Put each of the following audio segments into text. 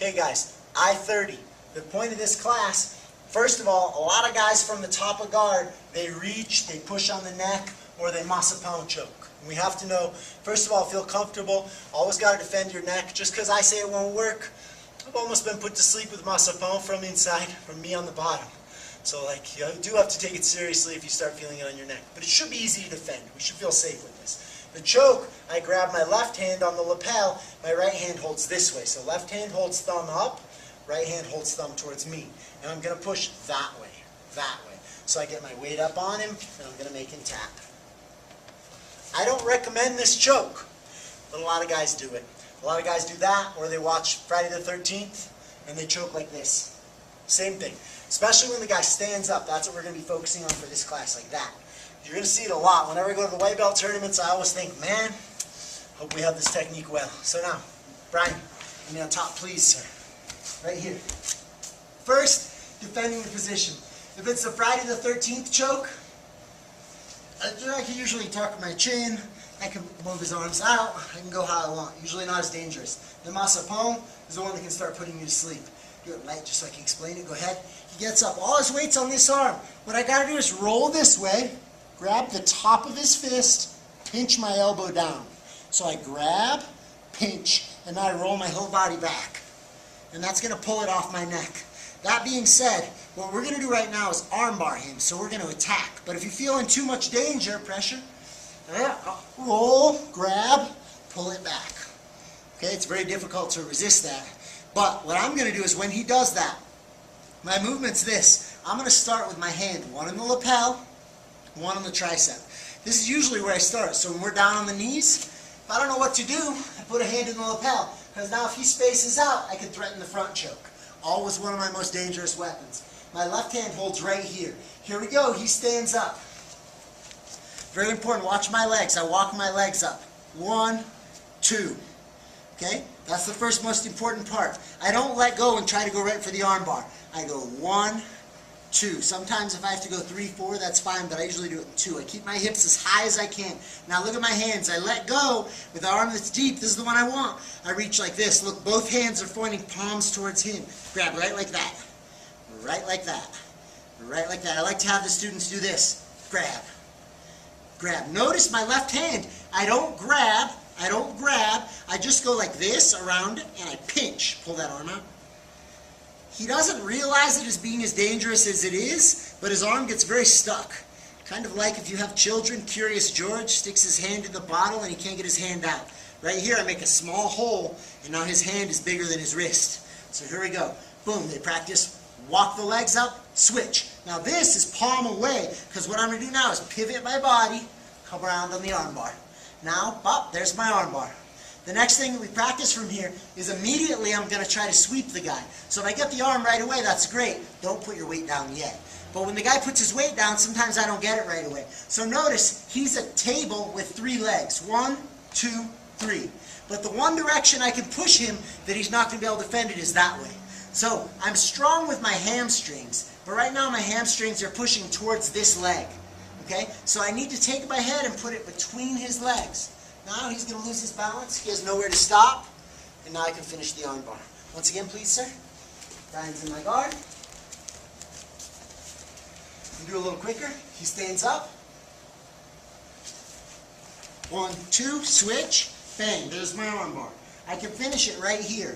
Okay guys, I-30. The point of this class, first of all, a lot of guys from the top of guard, they reach, they push on the neck, or they masapão choke. And we have to know, first of all, feel comfortable. Always got to defend your neck. Just because I say it won't work, I've almost been put to sleep with masapão from inside, from me on the bottom. So like, you do have to take it seriously if you start feeling it on your neck. But it should be easy to defend. We should feel safe with this. The choke, I grab my left hand on the lapel, my right hand holds this way. So left hand holds thumb up, right hand holds thumb towards me. And I'm going to push that way. So I get my weight up on him, and I'm going to make him tap. I don't recommend this choke, but a lot of guys do it. A lot of guys do that, or they watch Friday the 13th, and they choke like this. Same thing. Especially when the guy stands up. That's what we're going to be focusing on for this class, like that. You're going to see it a lot. Whenever I go to the white belt tournaments, I always think, man, hope we have this technique well. So now, Brian, give me on top, please, sir. Right here. First, defending the position. If it's a Friday the 13th choke, I can usually tuck my chin, I can move his arms out, I can go how I want. Usually not as dangerous. The masapão is the one that can start putting you to sleep. Do it light just so I can explain it. Go ahead. He gets up. All his weight's on this arm. What I got to do is roll this way, grab the top of his fist, pinch my elbow down. So I grab, pinch, and now I roll my whole body back. And that's going to pull it off my neck. That being said, what we're going to do right now is armbar him, so we're going to attack. But if you feel in too much danger, pressure, roll, grab, pull it back. Okay, it's very difficult to resist that. But what I'm going to do is when he does that, my movement's this. I'm going to start with my hand, one on the lapel, one on the tricep. This is usually where I start. So when we're down on the knees, if I don't know what to do, I put a hand in the lapel. Because now if he spaces out, I can threaten the front choke. Always one of my most dangerous weapons. My left hand holds right here. Here we go. He stands up. Very important. Watch my legs. I walk my legs up. 1, 2. Okay? That's the first most important part. I don't let go and try to go right for the armbar. I go 1, 2. Sometimes if I have to go 3, 4, that's fine, but I usually do it in 2. I keep my hips as high as I can. Now look at my hands. I let go with the arm that's deep. This is the one I want. I reach like this. Look, both hands are pointing palms towards him. Grab right like that. Right like that. Right like that. I like to have the students do this. Grab. Grab. Notice my left hand. I don't grab. I just go like this around it and I pinch. Pull that arm out. He doesn't realize it as being as dangerous as it is, but his arm gets very stuck. Kind of like if you have children, Curious George sticks his hand in the bottle and he can't get his hand out. Right here I make a small hole and now his hand is bigger than his wrist. So here we go. Boom, they practice. Walk the legs up, switch. Now this is palm away because what I'm going to do now is pivot my body, come around on the armbar. Now, there's my armbar. The next thing that we practice from here is immediately I'm going to try to sweep the guy. So if I get the arm right away, that's great. Don't put your weight down yet. But when the guy puts his weight down, sometimes I don't get it right away. So notice, he's a table with 3 legs. 1, 2, 3. But the one direction I can push him that he's not going to be able to defend it is that way. So I'm strong with my hamstrings, but right now my hamstrings are pushing towards this leg. Okay? So I need to take my head and put it between his legs. Now he's going to lose his balance. He has nowhere to stop. And now I can finish the armbar. Once again, please, sir. Brian's in my guard. You do a little quicker. He stands up. 1, 2, switch. Bang. There's my armbar. I can finish it right here.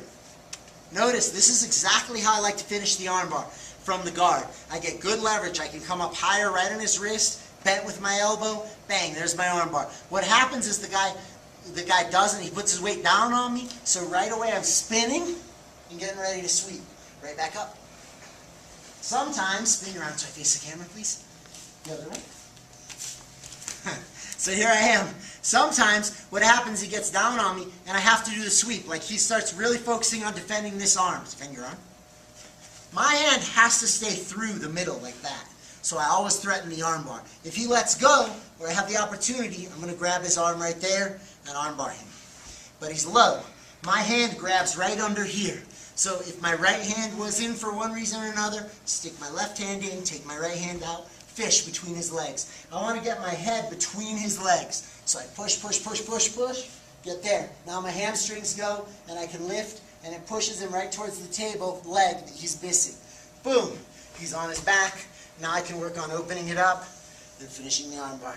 Notice, this is exactly how I like to finish the armbar. From the guard. I get good leverage. I can come up higher right on his wrist. Bent with my elbow, bang, there's my armbar. What happens is the guy doesn't, he puts his weight down on me, so right away I'm spinning and getting ready to sweep. Right back up. Sometimes, spin around so I face the camera, please. The other way. So here I am. Sometimes what happens, he gets down on me and I have to do the sweep. Like he starts really focusing on defending this arm. Defend your arm. My hand has to stay through the middle like that. So I always threaten the armbar. If he lets go, or I have the opportunity, I'm going to grab his arm right there and armbar him. But he's low. My hand grabs right under here. So if my right hand was in for one reason or another, stick my left hand in, take my right hand out, fish between his legs. I want to get my head between his legs. So I push, push, push, push, push, get there. Now my hamstrings go, and I can lift and it pushes him right towards the table, leg that he's missing. Boom, he's on his back. Now I can work on opening it up and finishing the armbar.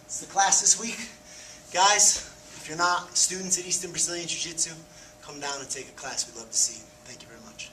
It's the class this week. Guys, if you're not students at Easton Brazilian Jiu Jitsu, come down and take a class. We'd love to see you. Thank you very much.